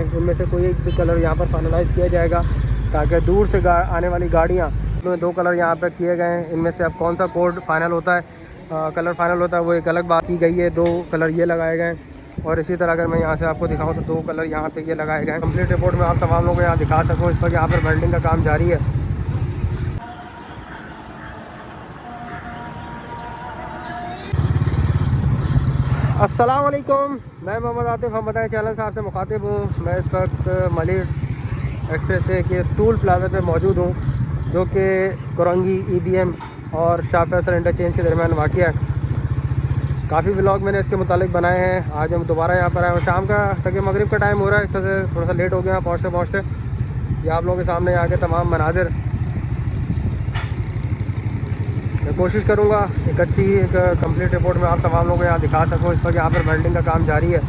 हैं, इनमें से कोई एक भी कलर यहाँ पर फाइनलाइज़ किया जाएगा, ताकि दूर से आने वाली गाड़ियाँ, तो 2 कलर यहाँ पर किए गए हैं, इनमें से अब कौन सा कोड फाइनल होता है, कलर फाइनल होता है, वो एक अलग बात की गई है। 2 कलर ये लगाए गए हैं और इसी तरह अगर मैं यहाँ से आपको दिखाऊँ तो 2 कलर यहाँ पे ये लगाए गए हैं। कंप्लीट रिपोर्ट में आप तमाम लोगों को यहाँ दिखा सकूँ। इस वक्त यहाँ पर वेल्डिंग का काम जारी है। अस्सलाम वालेकुम, मैं मोहम्मद आतिफ, हम बताएं चैनल साहब से मुखातिब हूँ। मैं इस वक्त मलिर एक्सप्रेस वे के टूल प्लाजा पे मौजूद हूँ, जो कि कोरंगी EBM और शाह फैसल इंटरचेंज के दरमियान वाक़ है। काफ़ी व्लॉग मैंने इसके मुतालिक बनाए हैं। आज हम दोबारा यहाँ पर आए हैं। शाम का तक मगरिब का टाइम हो रहा है, इस वजह से थोड़ा सा लेट हो गया पहुँचते ये आप लोगों के सामने आके तमाम मनाजिर मैं कोशिश करूँगा एक अच्छी एक कंप्लीट रिपोर्ट में आप तमाम लोगों को यहाँ दिखा सकूँ। इस वक्त यहाँ पर वेल्डिंग का काम जारी है।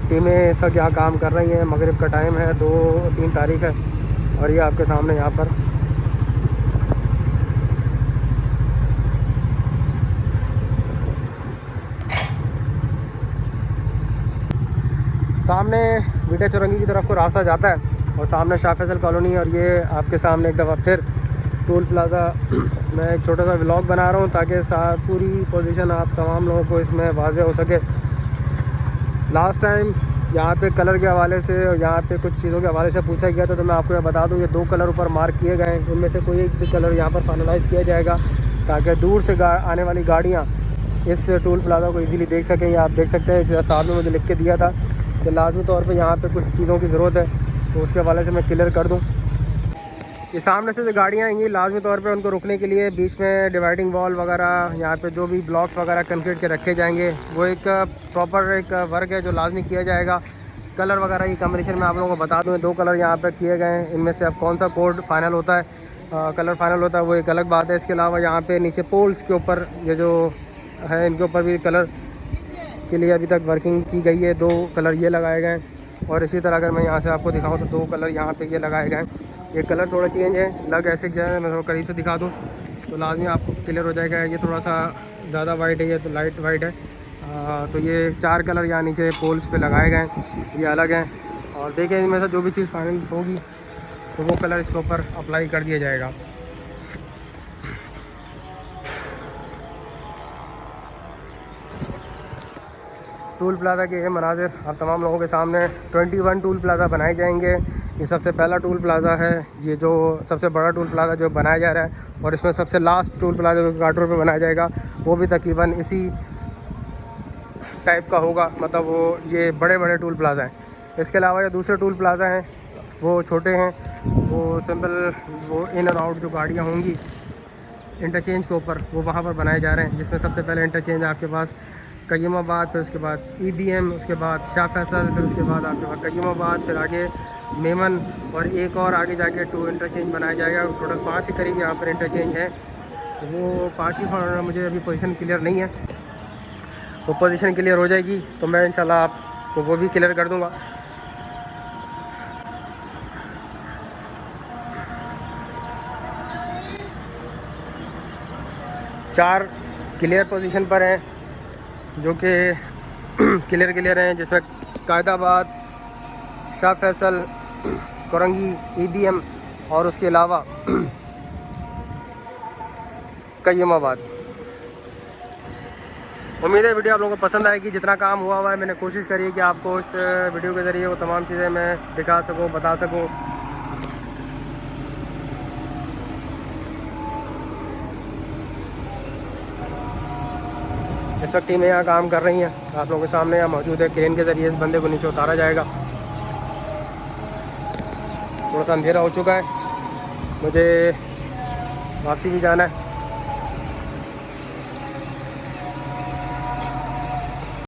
टीमें इस वक्त यहाँ काम कर रही हैं। मगरिब का टाइम है, 2-3 तारीख है और ये आपके सामने यहाँ पर सामने विटा चौरंगी की तरफ को रास्ता जाता है और सामने शाह फैसल कॉलोनी, और ये आपके सामने एक दफ़ा फिर टोल प्लाज़ा मैं एक छोटा सा व्लॉग बना रहा हूँ ताकि पूरी पोजीशन आप तमाम लोगों को इसमें वाज़ेह हो सके। लास्ट टाइम यहाँ पे कलर के हवाले से और यहाँ पे कुछ चीज़ों के हवाले से पूछा गया था, तो मैं आपको ये बता दूँ, ये 2 कलर ऊपर मार्क किए गए हैं, इनमें से कोई एक भी कलर यहाँ पर फाइनलाइज़ किया जाएगा, ताकि दूर से आने वाली गाड़ियाँ इस टोल प्लाज़ा को ईज़िली देख सकें। या आप देख सकते हैं साहब ने मुझे लिख के दिया था कि लाजमी तौर पे यहाँ पे कुछ चीज़ों की ज़रूरत है, तो उसके हवाले से मैं क्लियर कर दूँ। ये सामने से जो गाड़ियाँ आएंगी लाजमी तौर पे उनको रुकने के लिए बीच में डिवाइडिंग वॉल वगैरह, यहाँ पे जो भी ब्लॉक्स वगैरह कंक्रीट के रखे जाएंगे, वो एक प्रॉपर एक वर्क है जो लाजमी किया जाएगा। कलर वगैरह की कम्बिनेशन में आप लोगों को बता दूँ, 2 कलर यहाँ पर किए गए हैं, इनमें से अब कौन सा कोड फाइनल होता है, कलर फाइनल होता है, वो एक अलग बात है। इसके अलावा यहाँ पर नीचे पोल्स के ऊपर ये जो है, इनके ऊपर भी कलर के लिए अभी तक वर्किंग की गई है। 2 कलर ये लगाए गए हैं और इसी तरह अगर मैं यहाँ से आपको दिखाऊँ तो 2 कलर यहाँ पे ये लगाए गए हैं। ये कलर थोड़ा चेंज है, लग ऐसे जो है, मैं थोड़ा करीब से दिखा दूँ तो लाजमी आपको क्लियर हो जाएगा। ये थोड़ा सा ज़्यादा वाइट है, ये तो लाइट वाइट है। तो ये 4 कलर यहाँ नीचे पोल्स पे लगाए गए हैं, ये अलग हैं। और देखें इनमें से जो भी चीज़ फाइनल होगी तो वो कलर इसके ऊपर अप्लाई कर दिया जाएगा। टूल प्लाज़ा के ये मनाजिर आप तमाम लोगों के सामने 21 टूल प्लाज़ा बनाए जाएंगे। ये सबसे पहला टूल प्लाज़ा है, ये जो सबसे बड़ा टूल प्लाज़ा जो बनाया जा रहा है, और इसमें सबसे लास्ट टूल प्लाज़ा जो घाट रोड पे बनाया जाएगा वो भी तकरीबन इसी टाइप का होगा, मतलब वो ये बड़े बड़े टूल प्लाज़ा हैं। इसके अलावा ये दूसरे टूल प्लाज़ा हैं वो छोटे हैं, वो सिंपल वो इन और आउट जो गाड़ियाँ होंगी इंटरचेंज के ऊपर वो वहाँ पर बनाए जा रहे हैं। जिसमें सबसे पहले इंटरचेंज आपके पास कय्यमाबाद, फिर उसके बाद EBM, उसके बाद शाह फैसल, फिर उसके बाद आपके पास कय्यमाबाद, फिर आगे मेमन और एक और आगे जाके 2 इंटरचेंज बनाया जाएगा। टोटल 5 के करीब यहाँ पर इंटरचेंज है। वो 5 ही मुझे अभी पोजीशन क्लियर नहीं है, वो पोजीशन क्लियर हो जाएगी तो मैं इंशाल्लाह आपको वो भी क्लियर कर दूँगा। चार क्लियर पोजीशन पर हैं जो कि क्लियर हैं, जिसमें कायदाबाद, शाह फैसल, कोरंगी, EBM और उसके अलावा कय्यमाबाद। उम्मीद है वीडियो आप लोगों को पसंद आएगी। जितना काम हुआ है मैंने कोशिश करी है कि आपको इस वीडियो के ज़रिए वो तमाम चीज़ें मैं दिखा सकूं, बता सकूं। इस वक्त टीमें यहाँ काम कर रही हैं, आप लोगों के सामने यहाँ मौजूद है। क्रेन के ज़रिए इस बंदे को नीचे उतारा जाएगा। थोड़ा सा अंधेरा हो चुका है, मुझे वापसी भी जाना है।